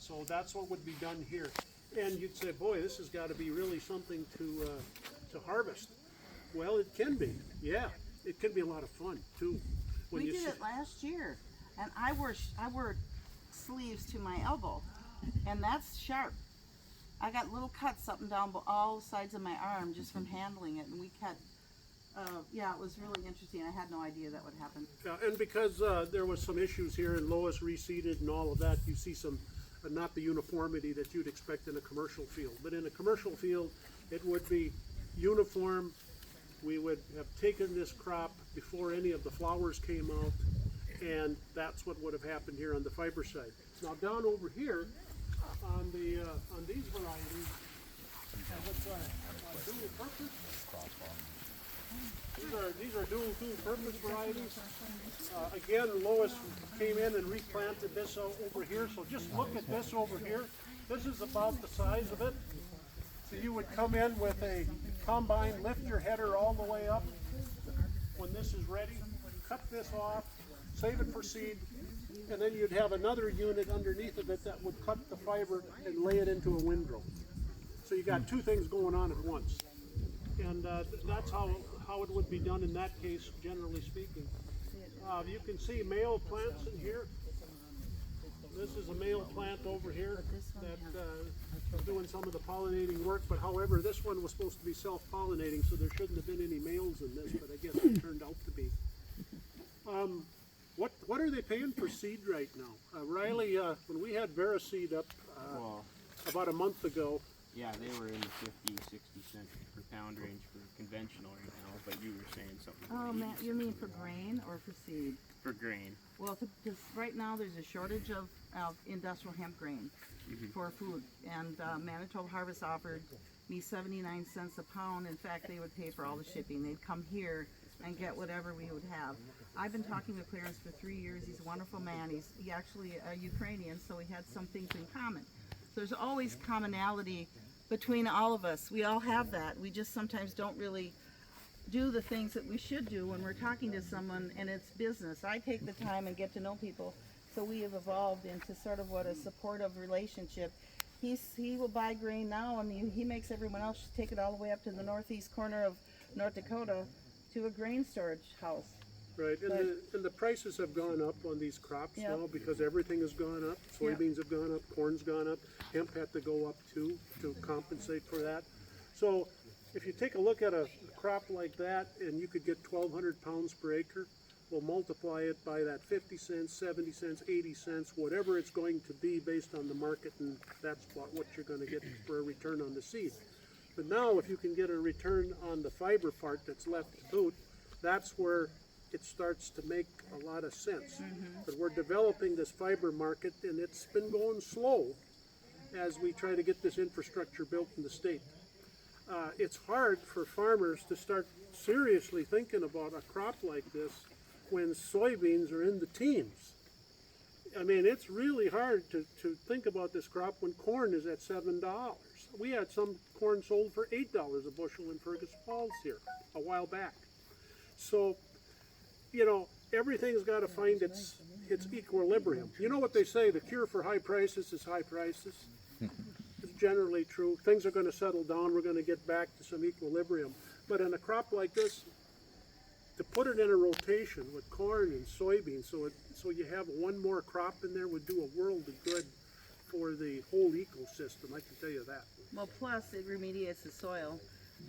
So that's what would be done here. And you'd say, boy, this has got to be really something to harvest. Well, it can be, yeah. It can be a lot of fun too. When We you did see- it last year, and I wore sleeves to my elbow, and that's sharp. I got little cuts up and down all sides of my arm just from handling it, and we cut. Yeah, it was really interesting. I had no idea that would happen. Yeah, and because there was some issues here and Lois reseeded and all of that, you see some, not the uniformity that you'd expect in a commercial field. But in a commercial field, it would be uniform. We would have taken this crop before any of the flowers came out, and that's what would have happened here on the fiber side. Now down over here, on these varieties, which are dual purpose. These are dual purpose varieties. Again, Lois came in and replanted this over here. So just look at this over here. This is about the size of it. So you would come in with a combine, lift your header all the way up. When this is ready, cut this off, save it for seed, and then you'd have another unit underneath of it that would cut the fiber and lay it into a windrow. So you got two things going on at once. And that's how it would be done in that case, generally speaking. You can see male plants in here. This is a male plant over here that is doing some of the pollinating work, but however, this one was supposed to be self-pollinating, so there shouldn't have been any males in this, but I guess it turned out to be. What are they paying for seed right now? Riley, when we had Vera seed up about a month ago, yeah, they were in the 50, 60 cent per pound range for conventional right now, but you were saying something. Oh, man, you mean for grain or for seed? For grain. Well, because right now there's a shortage of industrial hemp grain for food, and Manitoba Harvest offered me 79 cents a pound. In fact, they would pay for all the shipping. They'd come here and get whatever we would have. I've been talking with Clarence for 3 years. He's a wonderful man. He's actually a Ukrainian, so we had some things in common. So there's always commonality between all of us. We all have that. We just sometimes don't really do the things that we should do when we're talking to someone and it's business. I take the time and get to know people, so we have evolved into sort of what a supportive relationship. He will buy grain now, and he makes everyone else take it all the way up to the northeast corner of North Dakota to a grain storage house. right? And the prices have gone up on these crops now because everything has gone up. Soybeans have gone up, corn's gone up, hemp had to go up too to compensate for that. So if you take a look at a crop like that and you could get 1,200 pounds per acre, we'll multiply it by that 50 cents, 70 cents, 80 cents, whatever it's going to be based on the market, and that's what you're going to get for a return on the seed. But now if you can get a return on the fiber part that's left out, that's where it starts to make a lot of sense. But we're developing this fiber market, and it's been going slow as we try to get this infrastructure built in the state. It's hard for farmers to start seriously thinking about a crop like this when soybeans are in the teens. I mean, it's really hard to think about this crop when corn is at $7. We had some corn sold for $8 a bushel in Fergus Falls here a while back. So, you know, everything's got to find its equilibrium. You know what they say, the cure for high prices is high prices. It's generally true. Things are going to settle down. We're going to get back to some equilibrium. But in a crop like this, to put it in a rotation with corn and soybeans, so you have one more crop in there would do a world of good for the whole ecosystem, I can tell you that. Well, plus it remediates the soil.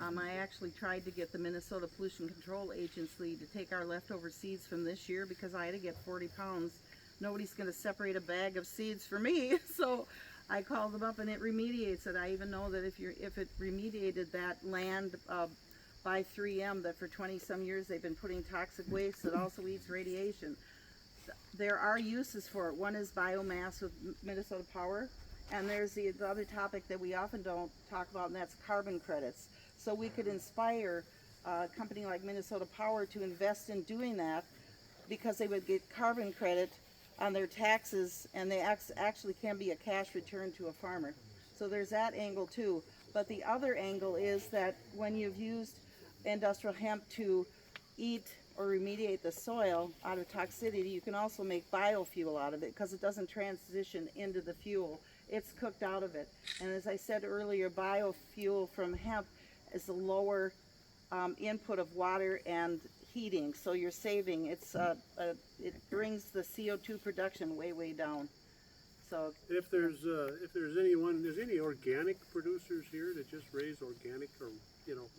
I actually tried to get the Minnesota Pollution Control Agency to take our leftover seeds from this year because I had to get 40 pounds. Nobody's going to separate a bag of seeds for me, so I called them up and it remediates it. I even know that if it remediated that land by 3M, that for 20 some years they've been putting toxic waste that also eats radiation. There are uses for it. One is biomass with Minnesota Power, and there's the other topic that we often don't talk about, and that's carbon credits. So we could inspire a company like Minnesota Power to invest in doing that because they would get carbon credit on their taxes, and they actually can be a cash return to a farmer. So there's that angle too. But the other angle is that when you've used industrial hemp to eat or remediate the soil out of toxicity, you can also make biofuel out of it because it doesn't transition into the fuel. It's cooked out of it. And as I said earlier, biofuel from hemp is a lower input of water and heating, so you're saving. It brings the CO2 production way down. So If there's any organic producers here that just raise organic, or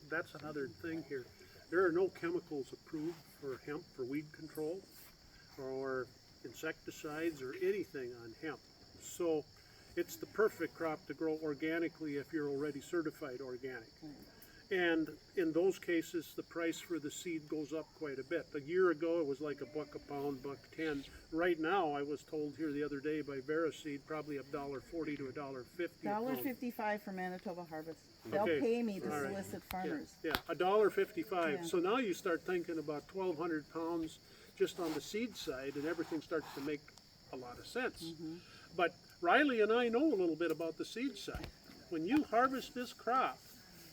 that's another thing here. There are no chemicals approved for hemp for weed control or insecticides or anything on hemp. So it's the perfect crop to grow organically if you're already certified organic. And in those cases, the price for the seed goes up quite a bit. A year ago, it was like $1 a pound, $1.10. Right now, I was told here the other day by Veriseed, probably $1.40 to $1.50. $1.55 for Manitoba Harvest. They'll Okay. pay me to All right. solicit farmers. Yeah, $1.55. Yeah. So now you start thinking about 1,200 pounds just on the seed side, and everything starts to make a lot of sense. But Riley and I know a little bit about the seed side. When you harvest this crop,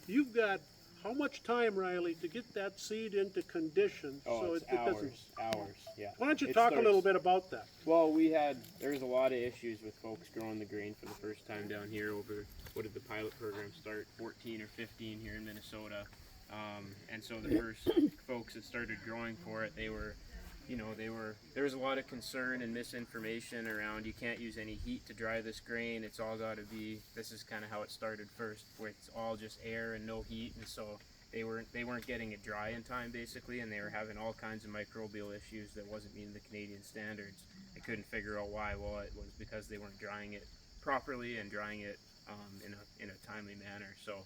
you've got how much time, Riley, to get that seed into condition so it's it doesn't. hours, yeah. Why don't you It talk a little starts- bit about that? Well, there's a lot of issues with folks growing the grain for the first time down here over, what did the pilot program start, 14 or 15 here in Minnesota. And so the first folks that started growing for it, there was a lot of concern and misinformation around, you can't use any heat to dry this grain, it's all got to be, this is kind of how it started first, where it's all just air and no heat, and so they weren't getting it dry in time basically, and they were having all kinds of microbial issues that wasn't meeting the Canadian standards. They couldn't figure out why. Well, it was because they weren't drying it properly and drying it in a timely manner. So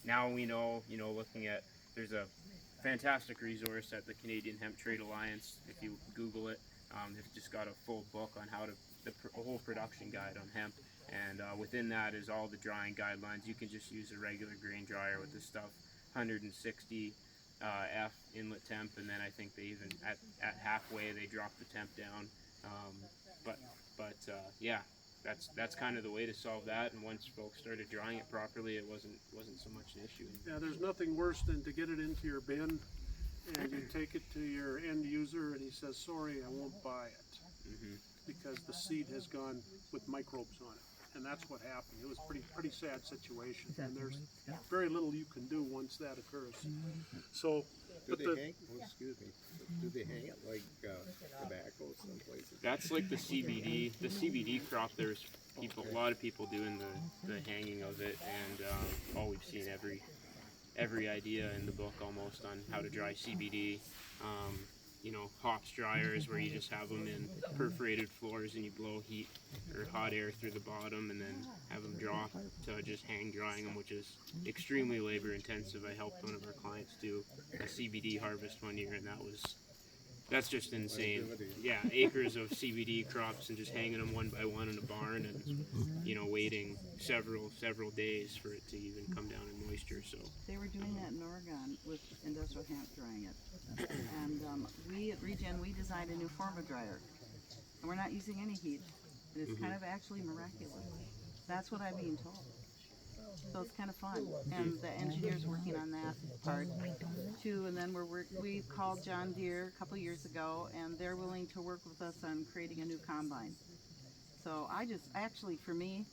now we know, looking at, there's a fantastic resource at the Canadian Hemp Trade Alliance. If you Google it, they've just got a full book on how to, a whole production guide on hemp, and within that is all the drying guidelines. You can just use a regular grain dryer with this stuff, 160 F inlet temp, and then I think they even at halfway they drop the temp down. Yeah, that's kind of the way to solve that. And once folks started drying it properly, it wasn't so much an issue. Yeah, there's nothing worse than to get it into your bin and you take it to your end user and he says, sorry, I won't buy it because the seed has gone with microbes on it. And that's what happened. It was pretty sad situation, and there's very little you can do once that occurs. So, Do they hang it like tobacco some places? That's like the CBD crop. There's a lot of people doing the hanging of it, and we've seen every idea in the book almost on how to dry CBD. Hops dryers where you just have them in perforated floors and you blow heat or hot air through the bottom and then have them drop to just hang drying them, which is extremely labor intensive. I helped one of our clients do a CBD harvest one year, and that's just insane. Yeah, acres of CBD crops and just hanging them one by one in a barn, and waiting several days for it to even come down in moisture. So They were doing that in Oregon with industrial hemp drying it. And we at Regen, we designed a new form of dryer. And we're not using any heat. It's kind of actually miraculous. That's what I'm being told. So it's kind of fun. And the engineer's working on that part too. And then we called John Deere a couple years ago, and they're willing to work with us on creating a new combine. So for me,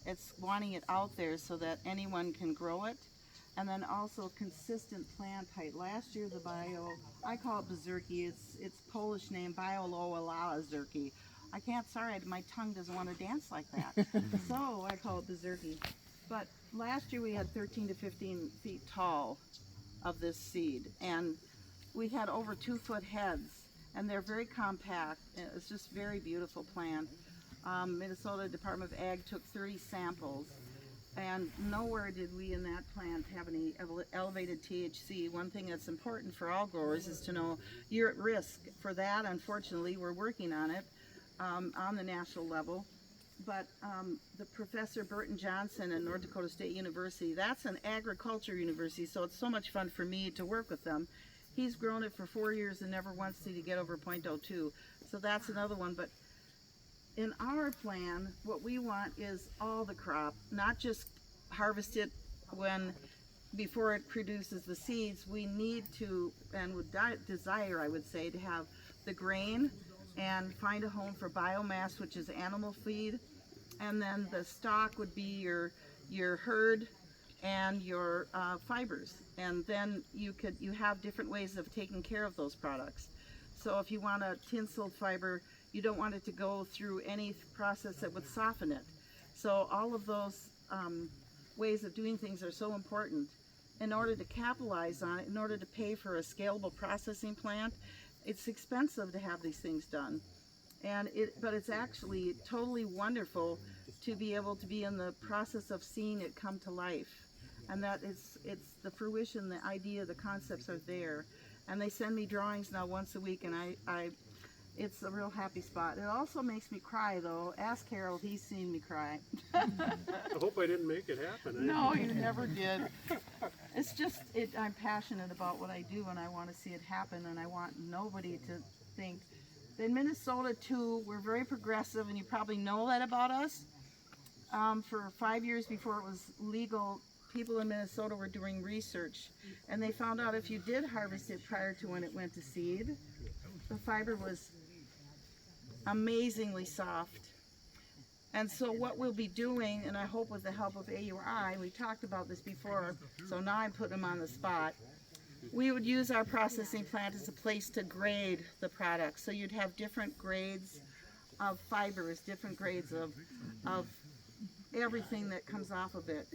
it's wanting it out there so that anyone can grow it. And then also consistent plant height. Last year I call it Bezerki. It's Polish name, Bioloala Zerki. My tongue doesn't want to dance like that. So I call it Bezerki. But last year we had 13 to 15 feet tall of this seed. And we had over 2-foot heads. And they're very compact. It's just very beautiful plant. Minnesota Department of Ag took 30 samples. And nowhere did we in that plant have any elevated THC. One thing that's important for all growers is to know you're at risk for that. Unfortunately, we're working on it on the national level. But the Professor Burton Johnson at North Dakota State University, that's an agriculture university, so it's so much fun for me to work with them. He's grown it for 4 years and never once did he get over 0.02. So that's another one. But in our plan, what we want is all the crop, not just harvest it when before it produces the seeds, we need to, and would desire, I would say, to have the grain and find a home for biomass, which is animal feed, and then the stock would be your herd and your fibers, and then you have different ways of taking care of those products. So if you want a tinsel fiber, you don't want it to go through any process that would soften it. So all of those ways of doing things are so important. In order to capitalize on it, in order to pay for a scalable processing plant, it's expensive to have these things done. But it's actually totally wonderful to be able to be in the process of seeing it come to life. And that it's the fruition, the idea, the concepts are there. And they send me drawings now once a week, and it's a real happy spot. It also makes me cry, though. Ask Harold, he's seen me cry. I hope I didn't make it happen. No, you never did. It's just, I'm passionate about what I do, and I want to see it happen, and I want nobody to think. In Minnesota, too, we're very progressive, and you probably know that about us. For 5 years before it was legal, people in Minnesota were doing research, and they found out if you did harvest it prior to when it went to seed, the fiber was amazingly soft. And so what we'll be doing, and I hope with the help of AUI, we talked about this before, so now I'm putting them on the spot, we would use our processing plant as a place to grade the product. So you'd have different grades of fibers, different grades of everything that comes off of it.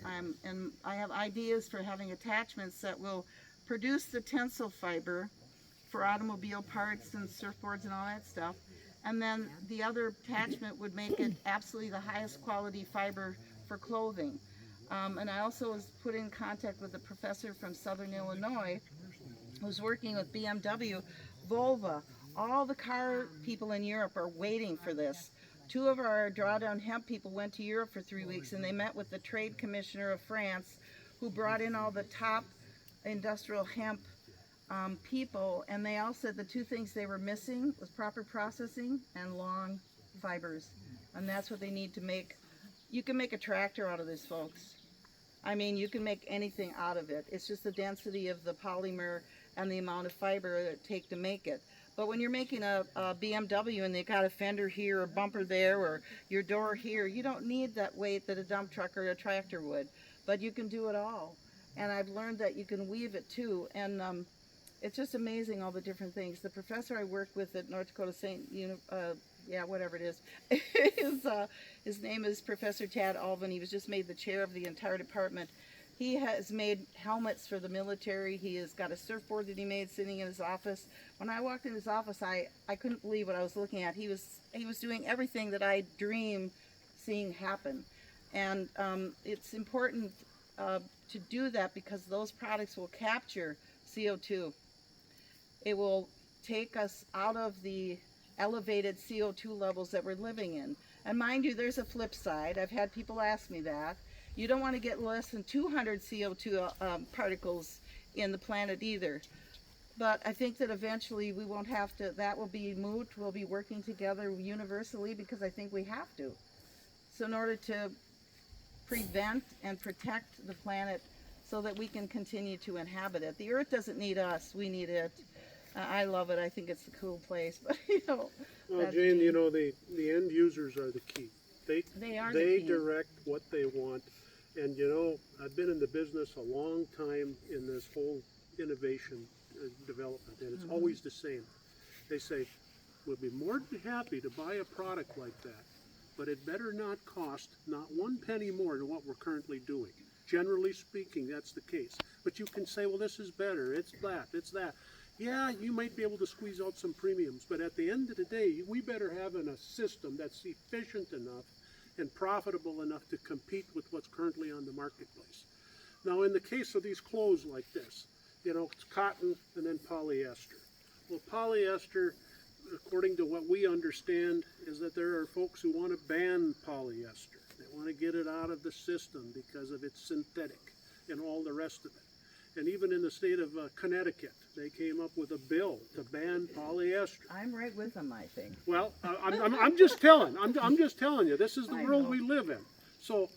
And I have ideas for having attachments that will produce the tensile fiber for automobile parts and surfboards and all that stuff. And then the other attachment would make it absolutely the highest quality fiber for clothing. And I also was put in contact with a professor from Southern Illinois who's working with BMW, Volvo. All the car people in Europe are waiting for this. 2 of our drawdown hemp people went to Europe for 3 weeks, and they met with the trade commissioner of France, who brought in all the top industrial hemp people, and they all said the 2 things they were missing was proper processing and long fibers. And that's what they need to make. You can make a tractor out of this, folks. I mean, you can make anything out of it. It's just the density of the polymer and the amount of fiber that it takes to make it. But when you're making a BMW and they got a fender here or bumper there or your door here, you don't need that weight that a dump truck or a tractor would. But you can do it all. And I've learned that you can weave it too. And it's just amazing, all the different things. The professor I worked with at North Dakota whatever it is, his name is Professor Tad Alvin. He was just made the chair of the entire department. He has made helmets for the military. He has got a surfboard that he made sitting in his office. When I walked in his office, I couldn't believe what I was looking at. He was doing everything that I dream seeing happen. And it's important to do that because those products will capture CO2. It will take us out of the elevated CO2 levels that we're living in. And mind you, there's a flip side. I've had people ask me that. You don't want to get less than 200 CO2 particles in the planet either. But I think that eventually we won't have to, that will be moot. We'll be working together universally because I think we have to. So in order to prevent and protect the planet so that we can continue to inhabit it. The earth doesn't need us, we need it. I love it. I think it's a cool place. But well, Jane, the end users are the key. They direct what they want. And I've been in the business a long time in this whole innovation development, and it's always the same. They say, we'll be more than happy to buy a product like that, but it better not cost not 1 penny more than what we're currently doing. Generally speaking, that's the case. But you can say, well, this is better, it's that, it's that. Yeah, you might be able to squeeze out some premiums, but at the end of the day, we better have a system that's efficient enough and profitable enough to compete with what's currently on the marketplace. Now, in the case of these clothes like this, it's cotton and then polyester. Well, polyester, according to what we understand, is that there are folks who want to ban polyester. They want to get it out of the system because of its synthetic and all the rest of it. And even in the state of Connecticut, they came up with a bill to ban polyester. I'm right with them, I think. Well, I'm just telling you, this is the world we live in. So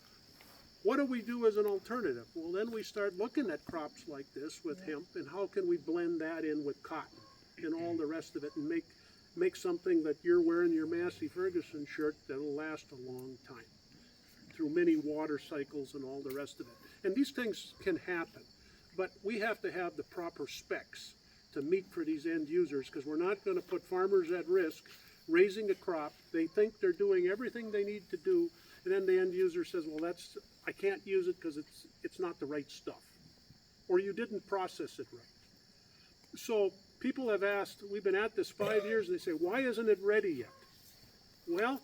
what do we do as an alternative? Well, then we start looking at crops like this with hemp, and how can we blend that in with cotton and all the rest of it, and make something that you're wearing your Massey Ferguson shirt that'll last a long time through many water cycles and all the rest of it. And these things can happen, but we have to have the proper specs to meet for these end users, because we're not going to put farmers at risk raising a crop. They think they're doing everything they need to do, and then the end user says, well, I can't use it because it's not the right stuff, or you didn't process it right. So people have asked, we've been at this 5 years, and they say, why isn't it ready yet? Well,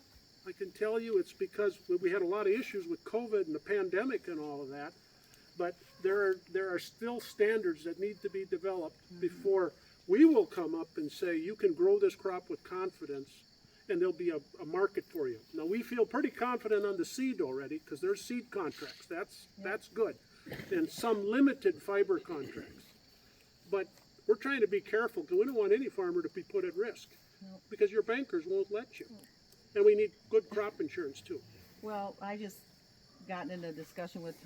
I can tell you it's because we had a lot of issues with COVID and the pandemic and all of that, but there are still standards that need to be developed before we will come up and say you can grow this crop with confidence and there'll be a market for you. Now, we feel pretty confident on the seed already because there's seed contracts. That's good. And some limited fiber contracts. But we're trying to be careful because we don't want any farmer to be put at risk because your bankers won't let you. And we need good crop insurance too. Well, I just gotten into a discussion with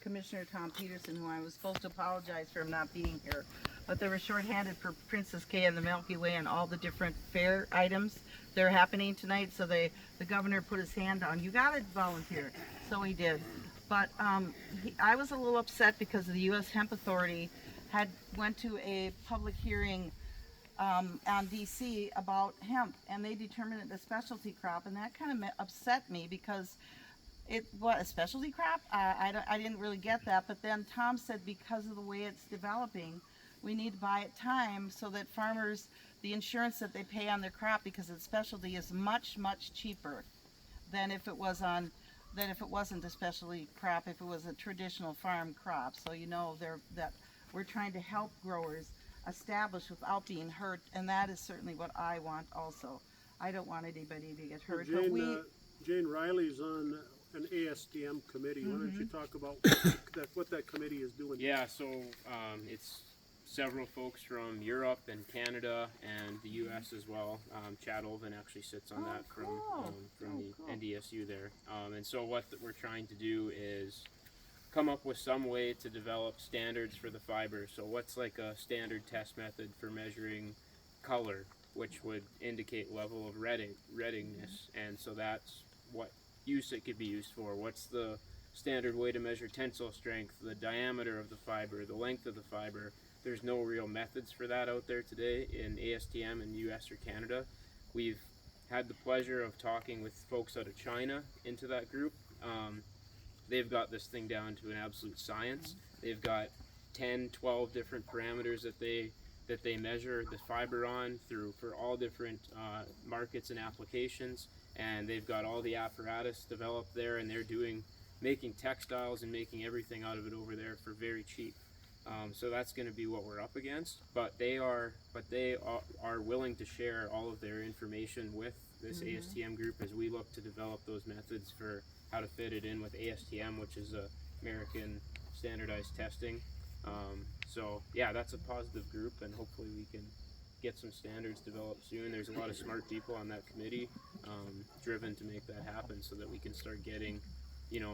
Commissioner Tom Peterson, who I was supposed to apologize for him not being here. But they were shorthanded for Princess K and the Milky Way and all the different fair items that are happening tonight. So the governor put his hand on, you got to volunteer. So he did. But I was a little upset because the U.S. Hemp Authority went to a public hearing on DC about hemp, and they determined it a specialty crop, and that kind of upset me because a specialty crop? I didn't really get that, but then Tom said because of the way it's developing, we need to buy it time so that farmers, the insurance that they pay on their crop because it's specialty is much, much cheaper than if it wasn't a specialty crop, if it was a traditional farm crop. So you know that we're trying to help growers establish without being hurt, and that is certainly what I want also. I don't want anybody to get hurt. Jane Riley's on an ASTM committee. Why don't you talk about what that committee is doing? Yeah, so it's several folks from Europe and Canada and the U.S. as well. Chad Olvin actually sits on that from the NDSU there. And so what we're trying to do is come up with some way to develop standards for the fiber. So what's like a standard test method for measuring color, which would indicate level of reddingness, and so that's what use it could be used for. What's the standard way to measure tensile strength, the diameter of the fiber, the length of the fiber. There's no real methods for that out there today in ASTM in the US or Canada. We've had the pleasure of talking with folks out of China into that group. They've got this thing down to an absolute science. They've got 10, 12 different parameters that they measure the fiber on for all different markets and applications, and they've got all the apparatus developed there, and they're making textiles and making everything out of it over there for very cheap. So that's going to be what we're up against. But they are willing to share all of their information with this ASTM group as we look to develop those methods for how to fit it in with ASTM, which is American Standardized Testing. So yeah, that's a positive group, and hopefully we can get some standards developed soon. There's a lot of smart people on that committee driven to make that happen so that we can start getting,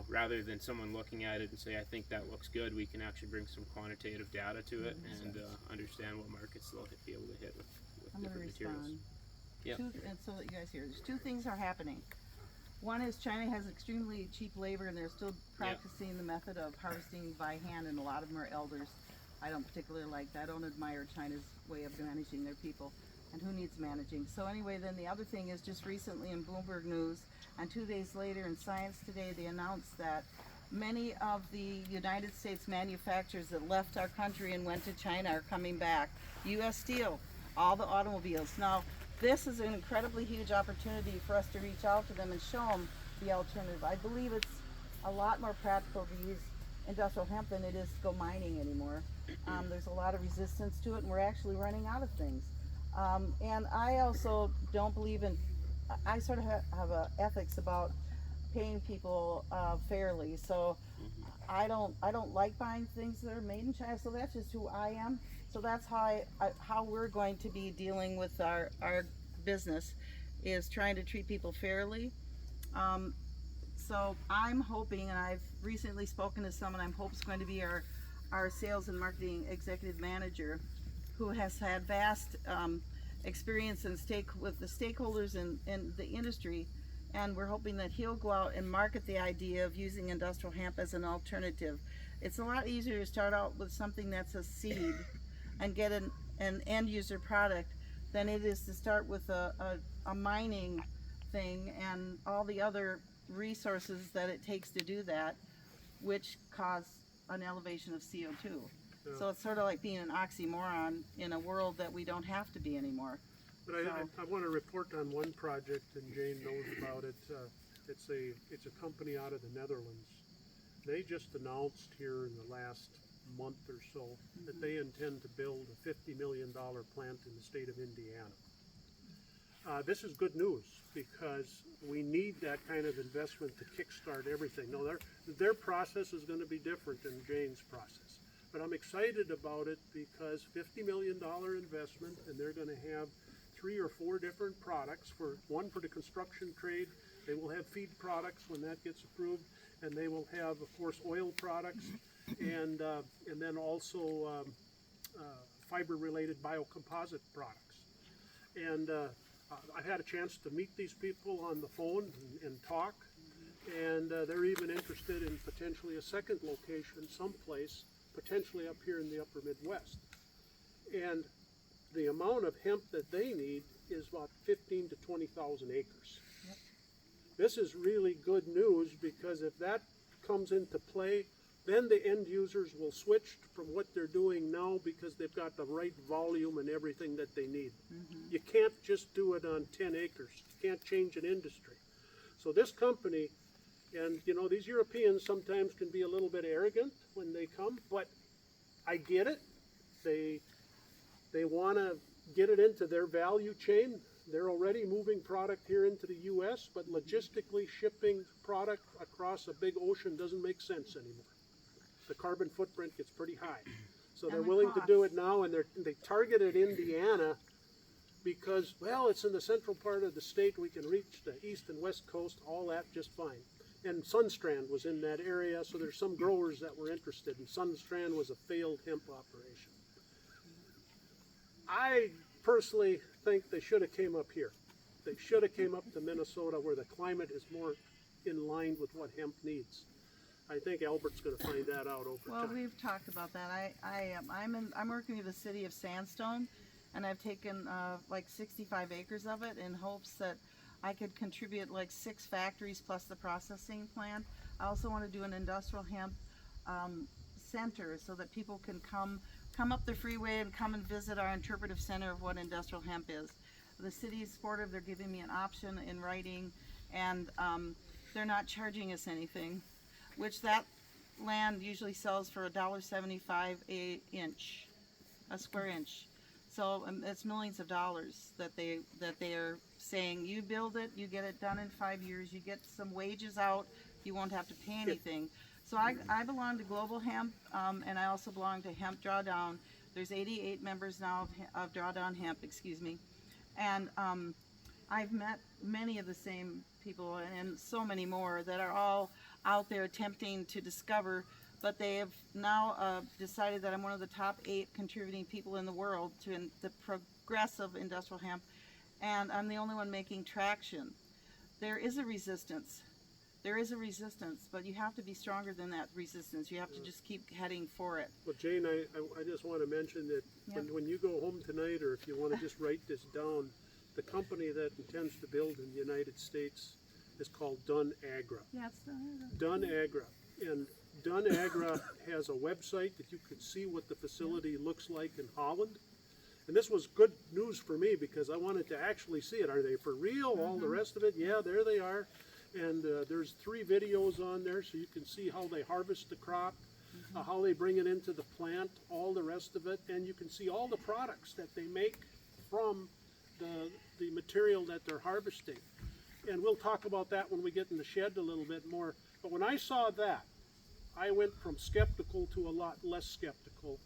rather than someone looking at it and say, I think that looks good, we can actually bring some quantitative data to it and understand what markets they'll be able to hit with different materials. Yeah. And so that you guys hear, there's two things are happening. One is China has extremely cheap labor, and they're still practicing the method of harvesting by hand, and a lot of them are elders. I don't particularly like that. I don't admire China's way of managing their people, and who needs managing? So anyway, then the other thing is just recently in Bloomberg News, and 2 days later in Science Today, they announced that many of the United States manufacturers that left our country and went to China are coming back. U.S. Steel, all the automobiles. Now, this is an incredibly huge opportunity for us to reach out to them and show them the alternative. I believe it's a lot more practical to use industrial hemp than it is to go mining anymore. There's a lot of resistance to it, and we're actually running out of things. And I also don't believe in, I sort of have a ethics about paying people fairly. So I don't like buying things that are made in China. So that's just who I am. So that's how we're going to be dealing with our business, is trying to treat people fairly. So I'm hoping, and I've recently spoken to someone I'm hoping is going to be our sales and marketing executive manager, who has had vast experience and with the stakeholders in the industry, and we're hoping that he'll go out and market the idea of using industrial hemp as an alternative. It's a lot easier to start out with something that's a seed and get an end user product than it is to start with a mining thing and all the other resources that it takes to do that, which cause an elevation of CO2. Yeah. So it's sort of like being an oxymoron in a world that we don't have to be anymore. But I want to report on one project, and Jane knows about it. It's a company out of the Netherlands. They just announced here in the last month or so that they intend to build a $50 million plant in the state of Indiana. This is good news because we need that kind of investment to kickstart everything. No, their process is going to be different than Jane's process. But I'm excited about it because $50 million investment, and they're going to have 3 or 4 different products. One for the construction trade. They will have feed products when that gets approved, and they will have, of course, oil products, and then also fiber-related biocomposite products. And I've had a chance to meet these people on the phone and talk, and they're even interested in potentially a second location someplace, potentially up here in the upper Midwest. And the amount of hemp that they need is about 15 to 20,000 acres. Yep. This is really good news because if that comes into play, then the end users will switch from what they're doing now because they've got the right volume and everything that they need. Mm-hmm. You can't just do it on 10 acres. You can't change an industry. So this company, and you know, these Europeans sometimes can be a little bit arrogant when they come, but I get it. They want to get it into their value chain. They're already moving product here into the U.S., but logistically shipping product across a big ocean doesn't make sense anymore. The carbon footprint gets pretty high. So they're willing to do it now, and they targeted Indiana because, well, it's in the central part of the state. We can reach the east and west coast, all that just fine. And Sunstrand was in that area, so there's some growers that were interested, and Sunstrand was a failed hemp operation. I personally think they should have came up here. They should have came up to Minnesota where the climate is more in line with what hemp needs. I think Albert's going to find that out over time. Well, we've talked about that. I'm working with the city of Sandstone, and I've taken like 65 acres of it in hopes that I could contribute like 6 factories plus the processing plant. I also want to do an industrial hemp center so that people can come up the freeway and come and visit our interpretive center of what industrial hemp is. The city is supportive. They're giving me an option in writing, and they're not charging us anything, which that land usually sells for $1.75 a square inch. So it's millions of dollars that they are saying, you build it, you get it done in 5 years, you get some wages out, you won't have to pay anything. So I belong to Global Hemp, and I also belong to Hemp Drawdown. There's 88 members now of Drawdown Hemp, and I've met many of the same people and so many more that are all out there attempting to discover, but they have now decided that I'm one of the top 8 contributing people in the world to the progressive industrial hemp, and I'm the only one making traction. There is a resistance. There is a resistance, but you have to be stronger than that resistance. You have to just keep heading for it. Well, Jane, I just want to mention that when you go home tonight, or if you want to just write this down, the company that intends to build in the United States is called Unedited. Yeah, it's Unedited. And Unedited has a website that you can see what the facility looks like in Holland. And this was good news for me because I wanted to actually see it. Are they for real? Mm-hmm. All the rest of it? Yeah, there they are. And there's 3 videos on there so you can see how they harvest the crop, how they bring it into the plant, all the rest of it. And you can see all the products that they make from the material that they're harvesting. And we'll talk about that when we get in the shed a little bit more. But when I saw that, I went from skeptical to a lot less skeptical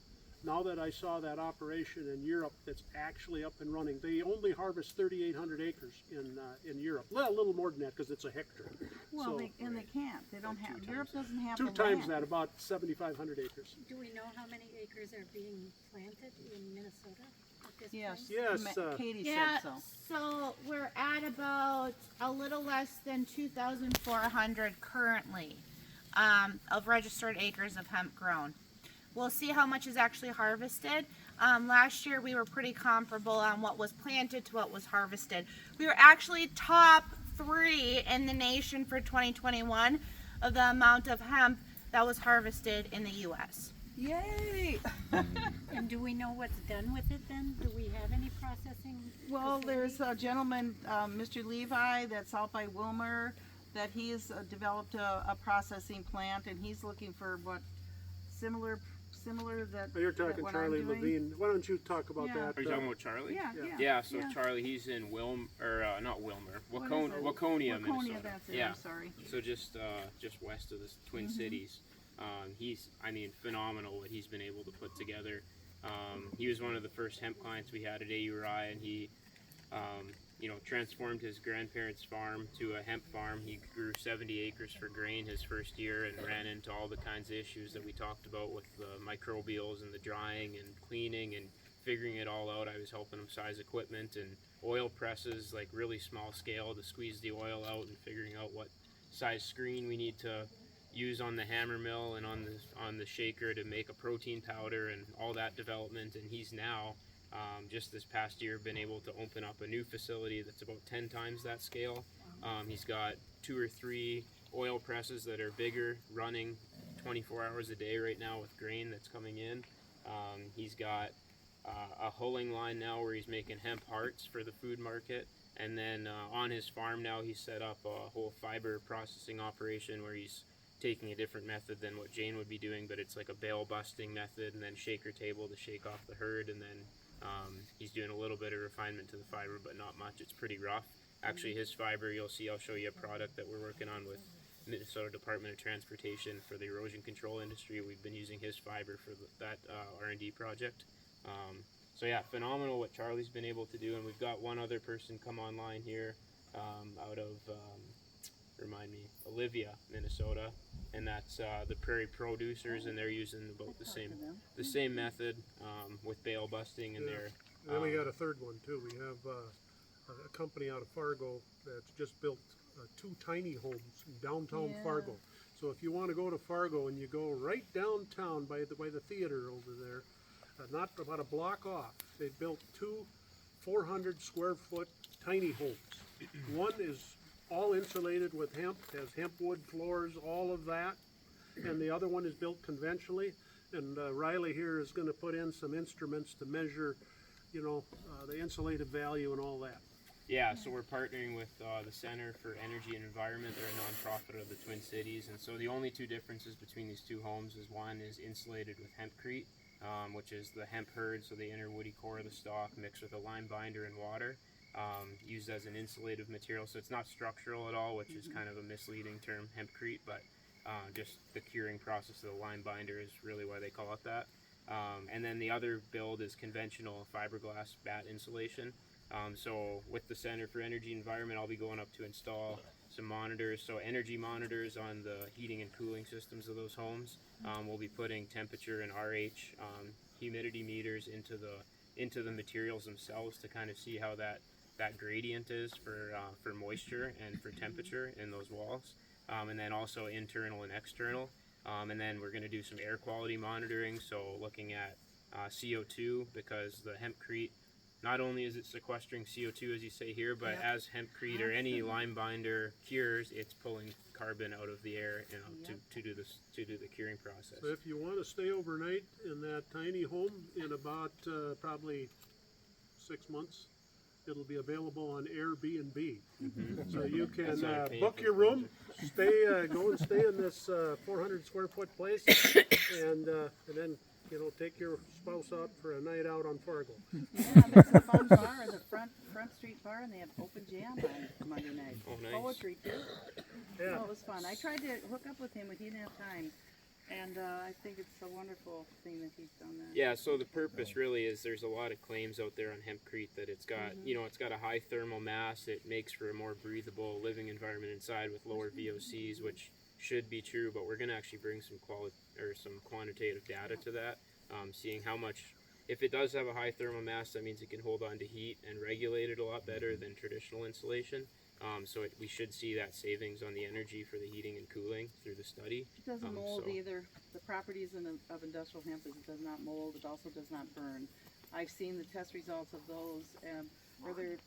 now that I saw that operation in Europe that's actually up and running, they only harvest 3,800 acres in Europe. Well, a little more than that because it's a hectare. Well, So, they can't. They don't have. Europe doesn't have two the times land. that, about 7,500 acres. Do we know how many acres are being planted in Minnesota at this Yes. point? Yes, Katie Yeah, said so. so we're at about a little less than 2,400 currently of registered acres of hemp grown. We'll see how much is actually harvested. Last year we were pretty comparable on what was planted to what was harvested. We were actually top 3 in the nation for 2021 of the amount of hemp that was harvested in the U.S. Yay! And do we know what's done with it then? Do we have any processing? Well, there's facility? a gentleman, Mr. Levi, that's out by Wilmer, that he's developed a processing plant, and he's looking for what similar that. You're talking that what Charlie I'm doing? Levine. Why don't you talk about Yeah. that? Are you talking about Charlie? Yeah, Yeah. yeah. Yeah, so yeah. Charlie, he's in not Wilmer, What is Waconia, it? Waconia, Waconia, Minnesota. that's it. Yeah, I'm sorry. so just west of the Twin Cities. He's, I mean, phenomenal what he's been able to put together. He was one of the first hemp clients we had at AURI, and he, transformed his grandparents' farm to a hemp farm. He grew 70 acres for grain his first year and ran into all the kinds of issues that we talked about with the microbials and the drying and cleaning and figuring it all out. I was helping him size equipment and oil presses, like really small scale, to squeeze the oil out and figuring out what size screen we need to use on the hammer mill and on the shaker to make a protein powder and all that development. And he's now just this past year been able to open up a new facility that's about 10 times that scale. He's got 2 or 3 oil presses that are bigger, running 24 hours a day right now with grain that's coming in. He's got a hulling line now where he's making hemp hearts for the food market. And then on his farm now he's set up a whole fiber processing operation where he's taking a different method than what Jane would be doing, but it's like a bale busting method and then shaker table to shake off the herd, and then he's doing a little bit of refinement to the fiber, but not much. It's pretty rough. Actually, his fiber, you'll see, I'll show you a product that we're working on with Minnesota Department of Transportation for the erosion control industry. We've been using his fiber for that R&D project. So yeah, phenomenal what Charlie's been able to do, and we've got one other person come online here out of, Olivia, Minnesota, and that's the Prairie Producers, and they're using about the same method with bale busting, and Yeah. they're And then we got a third one too. We have a company out of Fargo that's just built 2 tiny homes in downtown Yeah. Fargo. So if you want to go to Fargo and you go right downtown by the theater over there, not about a block off, they built 2 400 square foot tiny homes. One is all insulated with hemp, has hemp wood floors, all of that, and the other one is built conventionally. And Riley here is going to put in some instruments to measure, the insulative value and all that. Yeah, so we're partnering with the Center for Energy and Environment. They're a nonprofit of the Twin Cities, and so the only 2 differences between these 2 homes is one is insulated with hempcrete, which is the hemp herd, so the inner woody core of the stalk mixed with a lime binder and water, used as an insulative material. So it's not structural at all, which is kind of a misleading term, hempcrete, but just the curing process of the lime binder is really why they call it that. And then the other build is conventional fiberglass bat insulation. So with the Center for Energy and Environment, I'll be going up to install some monitors, so energy monitors on the heating and cooling systems of those homes. We'll be putting temperature and RH humidity meters into the materials themselves to kind of see how that gradient is for moisture and for temperature in those walls, and then also internal and external. And then we're going to do some air quality monitoring, so looking at CO2, because the hempcrete, not only is it sequestering CO2 as you say here, but as hempcrete or any lime binder cures, it's pulling carbon out of the air, to do the curing process. So if you want to stay overnight in that tiny home in about probably 6 months, it'll be available on Airbnb. So you can That's what I paid book for your the room, go and stay in this 400 square foot place, and then take your spouse out for a night out on Fargo. Yeah, there's a fun bar in the front street bar, and they have open jam on Monday night. Oh, nice. Poetry too. Yeah. Oh, it was fun. I tried to hook up with him, but he didn't have time. And I think it's a wonderful thing that he's done that. Yeah, so the purpose really is there's a lot of claims out there on hempcrete that it's got, you know, it's got a high thermal mass. It makes for a more breathable living environment inside with lower VOCs, which should be true, but we're going to actually bring some some quantitative data to that, seeing how much, if it does have a high thermal mass, that means it can hold on to heat and regulate it a lot better than traditional insulation. We should see that savings on the energy for the heating and cooling through the study. It doesn't mold either. The properties of industrial hemp is it does not mold. It also does not burn. I've seen the test results of those, where they're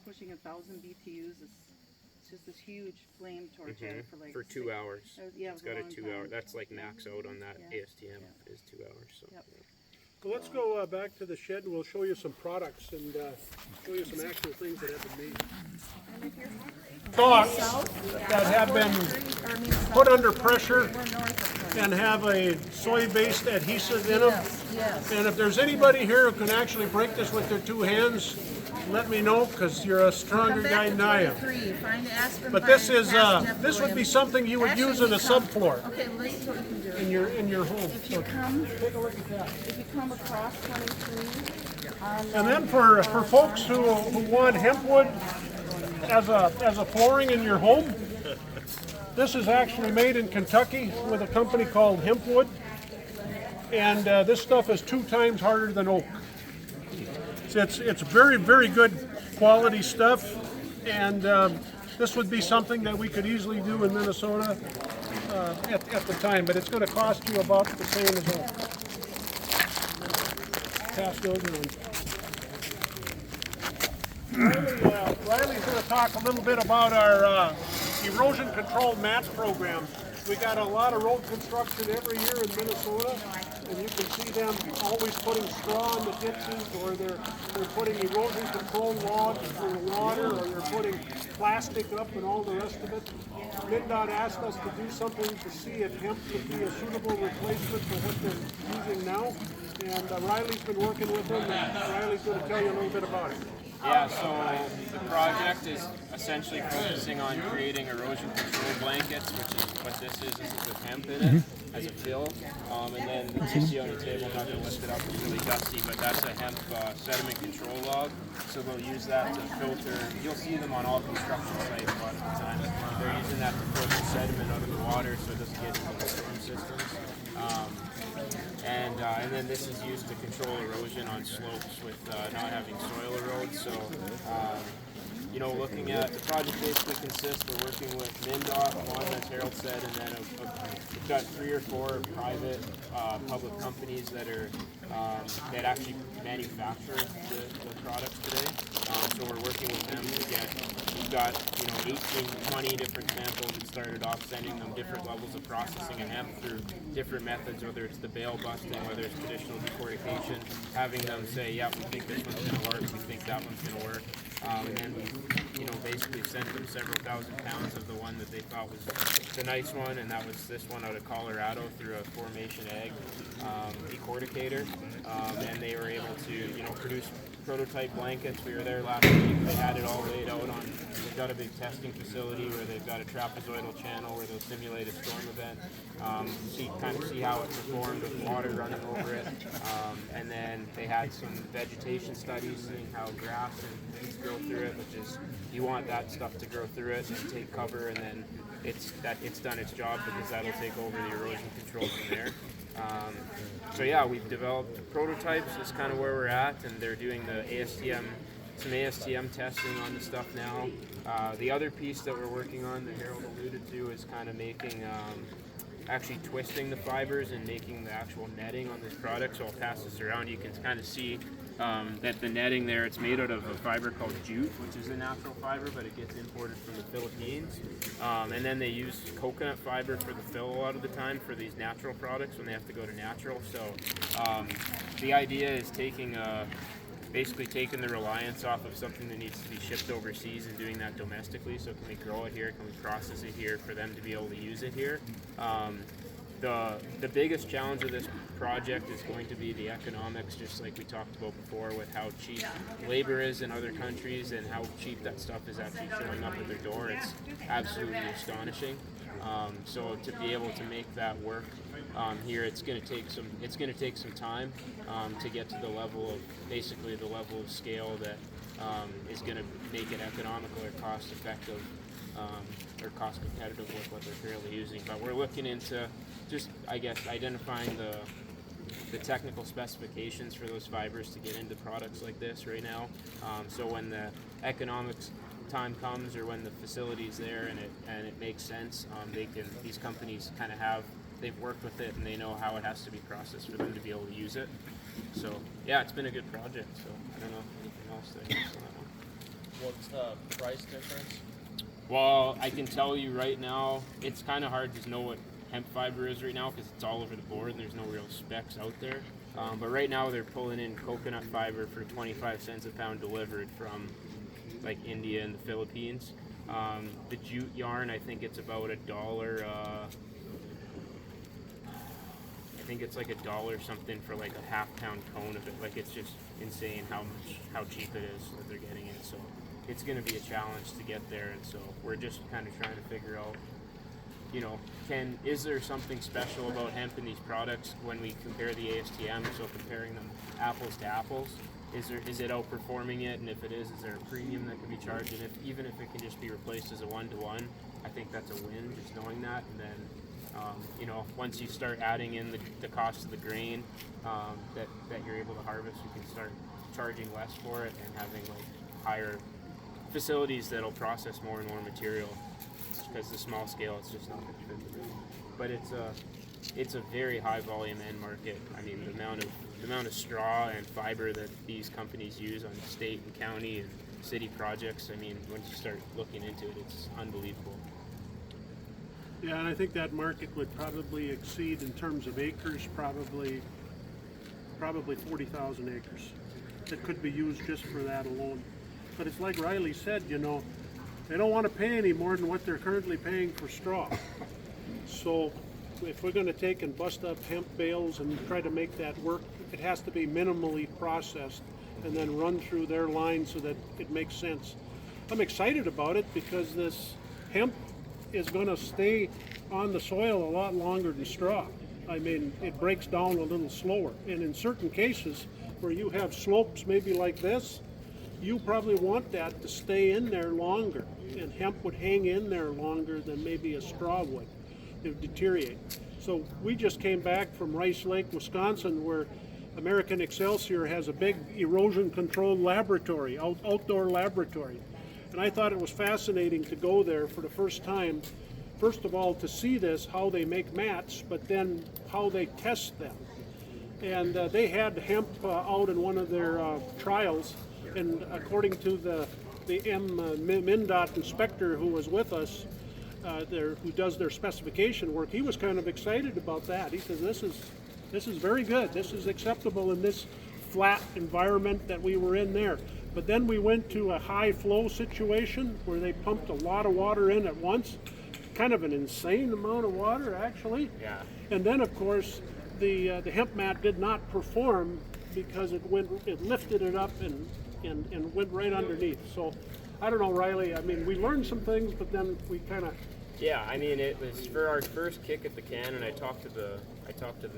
pushing 1,000 BTUs. It's just this huge flame torch for like for 2 hours. Yeah, it's got a 2 hour. That's like max out on that ASTM is 2 hours. So. Yep. Well, let's go back to the shed and we'll show you some products and show you some actual things that have been made. Thoughts that have been put under pressure and have a soy-based adhesive in them. Yes. And if there's anybody here who can actually break this with their 2 hands, let me know, because you're a stronger guy than I am. But this is this would be something you would use in a subfloor. Okay, wait till you can do it. In your home. If you take a look at that. If you come across 23, and then for folks who want hempwood as a flooring in your home, this is actually made in Kentucky with a company called Hempwood, and this stuff is 2 times harder than oak. It's very, very good quality stuff, and this would be something that we could easily do in Minnesota at the time, but it's going to cost you about the same as oak. Pass those on. Riley's going to talk a little bit about our erosion control mat program. We got a lot of road construction every year in Minnesota, and you can see them always putting straw in the ditches, or they're putting erosion control logs for the water, or they're putting plastic up and all the rest of it. MnDOT asked us to do something to see if hemp could be a suitable replacement for what they're using now, and Riley's been working with them, and Riley's going to tell you a little bit about it. Yeah, so the project is essentially focusing on creating erosion control blankets, which is what this is with hemp in it, as a fill. And then you see on the table, I'm not going to lift it up, it's really dusty, but that's a hemp sediment control log. So they'll use that to filter, you'll see them on all construction sites a lot of the time. They're using that to filter sediment out of the water so it doesn't get into the storm systems. And then this is used to control erosion on slopes with not having soil erode. So, you know, looking at the project basically consists, we're working with MnDOT, one, as Harold said, and then we've got 3 or 4 private public companies that are that actually manufacture the products today. So we're working with them to get, we've got, you know, 18, 20 different samples that started off, sending them different levels of processing of hemp through different methods, whether it's the bale busting, whether it's traditional decortication, having them say, yeah, we think this one's going to work, we think that one's going to work. And then we, you know, basically sent them several thousand pounds of the one that they thought was the nice one, and that was this one out of Colorado through a Formation Ag decorticator, and they were able to, you know, produce prototype blankets. We were there last week. They had it all laid out on. They've got a big testing facility where they've got a trapezoidal channel where they'll simulate a storm event, kind of see how it performed with water running over it, and then they had some vegetation studies seeing how grass and weeds grow through it, which is, you want that stuff to grow through it and take cover, and then it's done its job, because that'll take over the erosion control from there. So yeah, we've developed prototypes. That's kind of where we're at, and they're doing the some ASTM testing on the stuff now. The other piece that we're working on that Harold alluded to is kind of making, actually twisting the fibers and making the actual netting on this product. So I'll pass this around. You can kind of see that the netting there, it's made out of a fiber called jute, which is a natural fiber, but it gets imported from the Philippines. And then they use coconut fiber for the fill a lot of the time for these natural products when they have to go to natural. So the idea is basically taking the reliance off of something that needs to be shipped overseas and doing that domestically. So can we grow it here? Can we process it here for them to be able to use it here? The biggest challenge of this project is going to be the economics, just like we talked about before, with how cheap labor is in other countries and how cheap that stuff is actually showing up at their door. It's absolutely astonishing. So to be able to make that work here, it's going to take some time to get to the level of scale that is going to make it economical or cost effective or cost competitive with what they're currently using. But we're looking into just, I guess, identifying the technical specifications for those fibers to get into products like this right now. So when the economics time comes, or when the facility's there and it makes sense, these companies kind of they've worked with it and they know how it has to be processed for them to be able to use it. So yeah, it's been a good project. So I don't know anything else that I guess on that one. What's the price difference? Well, I can tell you right now, it's kind of hard to know what hemp fiber is right now because it's all over the board and there's no real specs out there. But right now they're pulling in coconut fiber for 25 cents a pound delivered from like India and the Philippines. The jute yarn, I think it's about $1. I think it's like $1 something for like a half-pound cone of it. Like, it's just insane how cheap it is that they're getting it. So it's going to be a challenge to get there, and so we're just kind of trying to figure out, you know, is there something special about hemp in these products when we compare the ASTM? So comparing them apples to apples, is it outperforming it? And if it is there a premium that can be charged? And even if it can just be replaced as a one-to-one, I think that's a win, just knowing that. And then you know, once you start adding in the cost of the grain that you're able to harvest, you can start charging less for it and having like higher facilities that'll process more and more material. Because the small scale, it's just not going to fit the bill. But it's a very high volume end market. I mean, the amount of straw and fiber that these companies use on state and county and city projects. I mean, once you start looking into it, it's unbelievable. Yeah, and I think that market would probably exceed in terms of acres, probably 40,000 acres that could be used just for that alone. But it's like Riley said, you know, they don't want to pay any more than what they're currently paying for straw. So if we're going to take and bust up hemp bales and try to make that work, it has to be minimally processed and then run through their line so that it makes sense. I'm excited about it because this hemp is going to stay on the soil a lot longer than straw. I mean, it breaks down a little slower. And in certain cases where you have slopes maybe like this, you probably want that to stay in there longer. And hemp would hang in there longer than maybe a straw would. It would deteriorate. So we just came back from Rice Lake, Wisconsin, where American Excelsior has a big erosion control laboratory, outdoor laboratory. And I thought it was fascinating to go there for the first time. First of all, to see this, how they make mats, but then how they test them. And they had hemp out in one of their trials, and according to the MnDOT inspector who was with us, who does their specification work, he was kind of excited about that. He says, this is very good. This is acceptable in this flat environment that we were in there. But then we went to a high flow situation where they pumped a lot of water in at once, kind of an insane amount of water actually. Yeah. And then of course the hemp mat did not perform because it lifted it up and went right underneath. So I don't know, Riley, I mean, we learned some things, but then we kind of... Yeah, I mean, it was for our first kick at the can, and I talked to the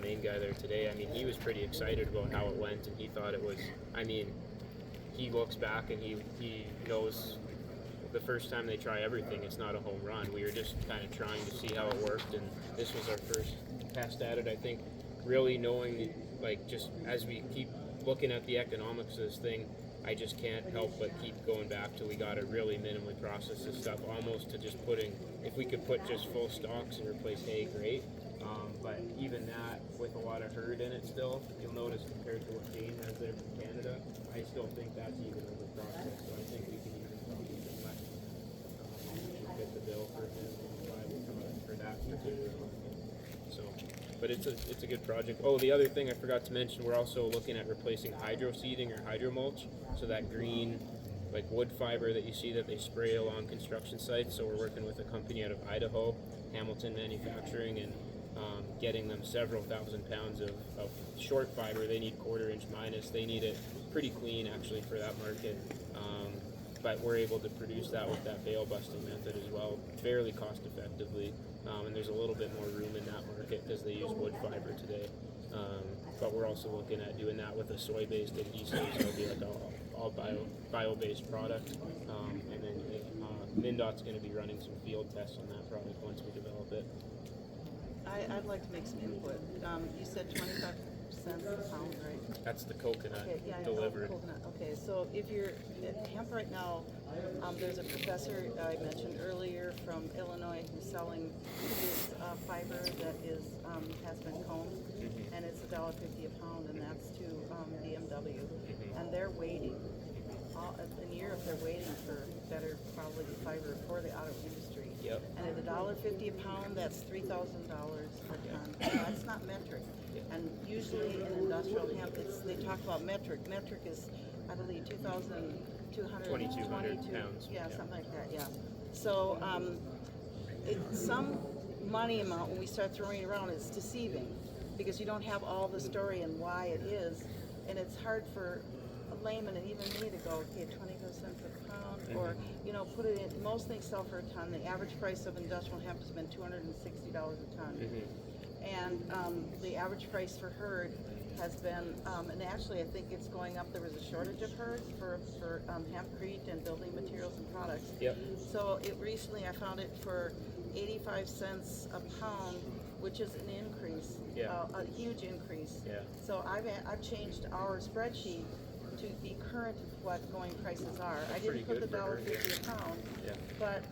main guy there today. I mean, he was pretty excited about how it went, and he thought it was, I mean, he looks back and he knows the first time they try everything, it's not a home run. We were just kind of trying to see how it worked, and this was our first test at it. I think really knowing, like, just as we keep looking at the economics of this thing, I just can't help but keep going back till we got to really minimally process this stuff, almost to just if we could put just full stalks and replace hay, great. But even that, with a lot of herd in it still, you'll notice compared to what Jane has there from Canada, I still think that's even over processed. So I think we can even probably even less fit the bill for that particular one. So, but it's a good project. Oh, the other thing I forgot to mention, we're also looking at replacing hydro seeding or hydro mulch. So that green, like wood fiber that you see that they spray along construction sites. So we're working with a company out of Idaho, Hamilton Manufacturing, and getting them several thousand pounds of short fiber. They need 1/4 inch minus. They need it pretty clean actually for that market. but we're able to produce that with that bale busting method as well, fairly cost effectively. And there's a little bit more room in that market because they use wood fiber today. But we're also looking at doing that with a soy-based adhesive, so it'll be like all bio-based product. And then MnDOT's going to be running some field tests on that product once we develop it. I'd like to make some input. You said 25 cents a pound, right? That's the coconut Okay, yeah, delivered. coconut. Okay, so if you're at hemp right now, there's a professor I mentioned earlier from Illinois who's selling his fiber that is has been combed, and it's $1.50 a pound, and that's to BMW, and they're waiting. In Europe, they're waiting for better quality fiber for the auto industry. Yep. And at $1.50 a pound, that's $3,000 a ton. That's not metric. And usually in industrial hemp, they talk about metric. Metric is, I believe, 2,200 pounds. Yeah, something like that. Yeah. So some money amount when we start throwing it around is deceiving because you don't have all the story and why it is, and it's hard for a layman and even me to go, okay, 25 cents a pound, or put it in. Most things sell for a ton. The average price of industrial hemp has been $260 a ton. And the average price for herd has been, and actually I think it's going up. There was a shortage of herds for hempcrete and building materials and products. Yep. So recently I found it for 85 cents a pound, which is an increase, a huge increase. Yeah. So I've changed our spreadsheet to be current with what going prices are. I didn't put the $1.50 a pound, but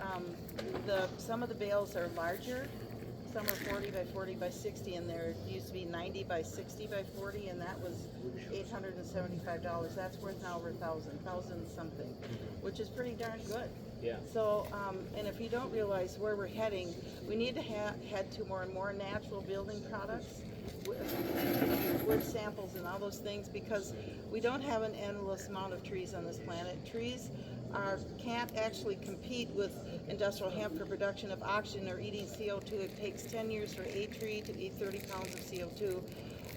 some of the bales are larger. Some are 40 by 40 by 60, and there used to be 90 by 60 by 40, and that was $875. That's worth now over $1,000 something, which is pretty darn good. Yeah. So, and if you don't realize where we're heading, we need to head to more and more natural building products, wood samples and all those things, because we don't have an endless amount of trees on this planet. Trees can't actually compete with industrial hemp for production of oxygen or eating CO2. It takes 10 years for a tree to eat 30 pounds of CO2,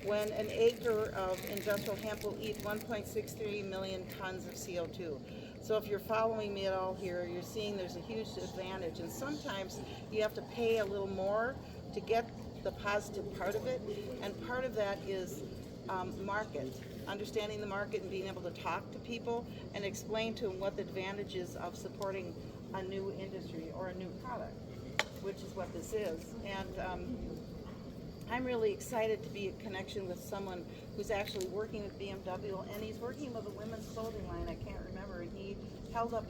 when an acre of industrial hemp will eat 1.63 million tons of CO2. So if you're following me at all here, you're seeing there's a huge advantage, and sometimes you have to pay a little more to get the positive part of it, and part of that is market, understanding the market and being able to talk to people and explain to them what the advantages of supporting a new industry or a new product, which is what this is. And I'm really excited to be in connection with someone who's actually working with BMW, and he's working with a women's clothing line, I can't remember, and he held up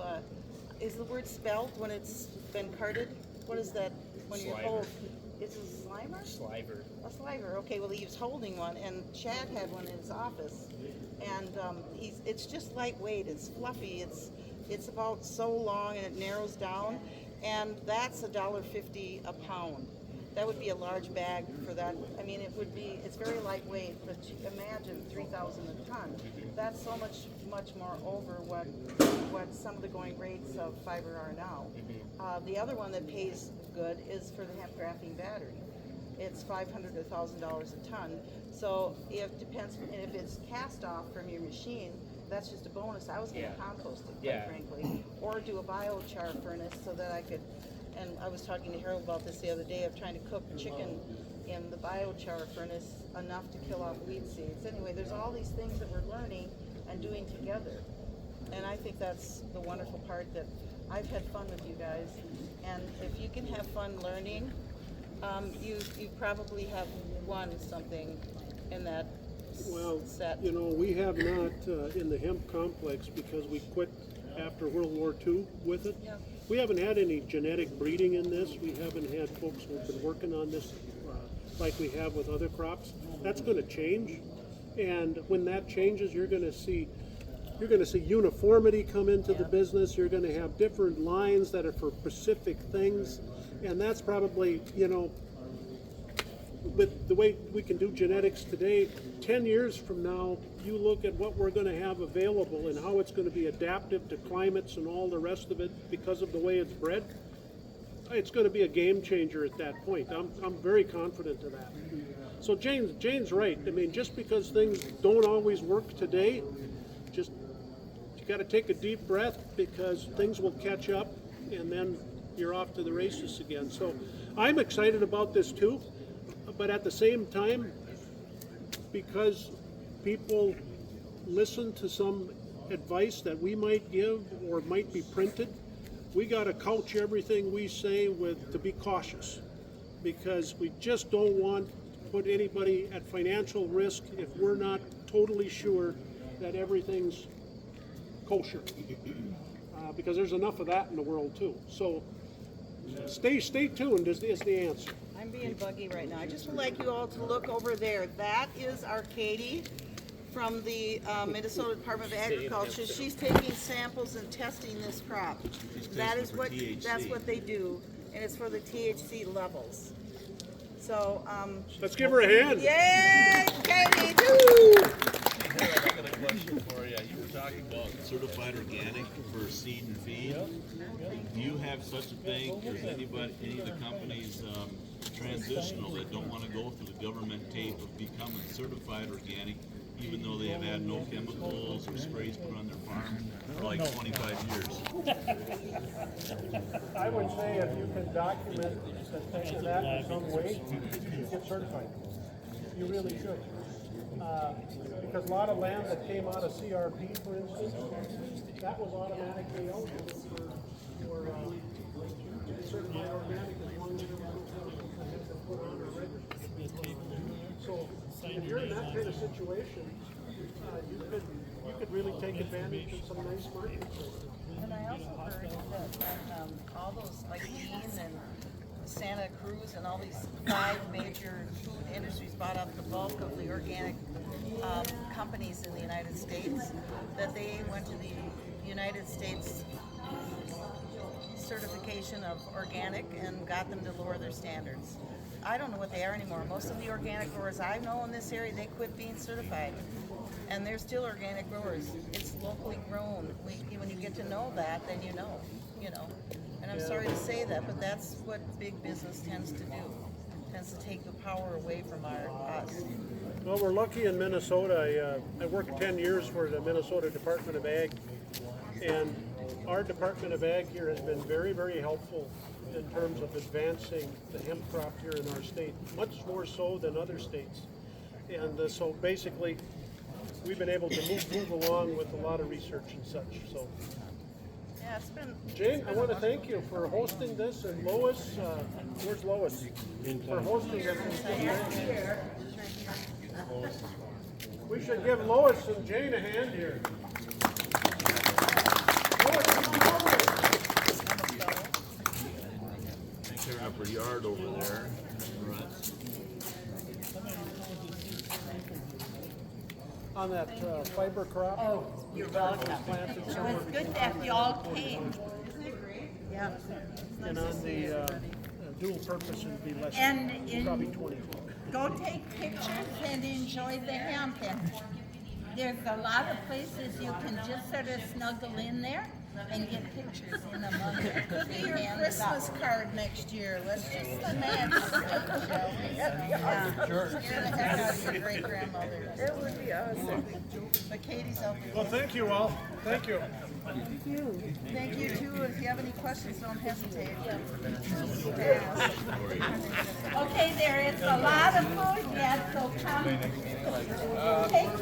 is the word spelled when it's been carted? What is that when you're told? It's a slimer? Sliver. A sliver. Okay, well, he was holding one, and Chad had one in his office, and it's just lightweight. It's fluffy. It's about so long, and it narrows down, and that's $1.50 a pound. That would be a large bag for that. I mean, it's very lightweight, but imagine 3,000 a ton. That's so much more over what some of the going rates of fiber are now. The other one that pays good is for the hemp grafting battery. It's $500 to $1,000 a ton. So it depends, and if it's cast off from your machine, that's just a bonus. I was going to compost it, quite frankly, or do a biochar furnace so that I could. And I was talking to Harold about this the other day of trying to cook chicken in the biochar furnace enough to kill off weed seeds. Anyway, there's all these things that we're learning and doing together. And I think that's the wonderful part, that I've had fun with you guys. And if you can have fun learning, you probably have won something in that set. We have not in the hemp complex, because we quit after World War II with it. Yeah. We haven't had any genetic breeding in this. We haven't had folks who've been working on this like we have with other crops. That's going to change, and when that changes, you're going to see uniformity come into the business. You're going to have different lines that are for specific things, and that's probably, with the way we can do genetics today, 10 years from now, you look at what we're going to have available and how it's going to be adaptive to climates and all the rest of it because of the way it's bred. It's going to be a game changer at that point. I'm very confident of that. So Jane's right. I mean, just because things don't always work today, just got to take a deep breath because things will catch up and then you're off to the races again. So I'm excited about this too, but at the same time, because people listen to some advice that we might give or might be printed, we got to couch everything we say with to be cautious, because we just don't want to put anybody at financial risk if we're not totally sure that everything's kosher, because there's enough of that in the world too. So stay tuned is the answer. I'm being buggy right now. I just would like you all to look over there. That is our Katie from the Minnesota Department of Agriculture. She's taking samples and testing this crop. That's what they do, and it's for the THC levels. So Let's give her a hand. yay, Katie! Woo! I got a question for you. You were talking about certified organic for seed and feed. Do you have such a thing? Or is any of the companies transitional that don't want to go through the government tape of becoming certified organic, even though they have had no chemicals or sprays put on their farm for like 25 years? I would say if you can document that in some way, you get certified. You really should. Because a lot of land that came out of CRP, for instance, that was automatically eligible for certified organic as long as it was put on a register. So if you're in that kind of situation, you could really take advantage of some nice market places. And I also heard that all those, like Dean and Santa Cruz and all these 5 major food industries bought up the bulk of the organic companies in the United States, that they went to the United States certification of organic and got them to lower their standards. I don't know what they are anymore. Most of the organic growers I know in this area, they quit being certified. And they're still organic growers. It's locally grown. When you get to know that, then you know. And I'm sorry to say that, but that's what big business tends to do. Tends to take the power away from us. Well, we're lucky in Minnesota. I worked 10 years for the Minnesota Department of Ag, and our Department of Ag here has been very, very helpful in terms of advancing the hemp crop here in our state, much more so than other states. And so basically, we've been able to move along with a lot of research and such. So, Yeah, it's been. Jane, I want to thank you for hosting this, and Lois, where's Lois? For hosting this. We should give Lois and Jane a hand here. Lois, come over here. Tearing up her yard over there. On that fiber crop. Oh, you're welcome. Planted It somewhere was good that y'all came. Isn't it great? Yeah. and on the dual purpose would be less, And probably 20. go take pictures and enjoy the hemp. And there's a lot of places you can just sort of snuggle in there and get pictures in among it. Could be your Christmas card next year. Let's just imagine it, shall we? Yeah. Scare the heck out of your great grandmother. It would be awesome. But Katie's out there. Well, thank you all. Thank you. Thank you too. If you have any questions, don't hesitate. Okay, there is a lot of food yet, so come take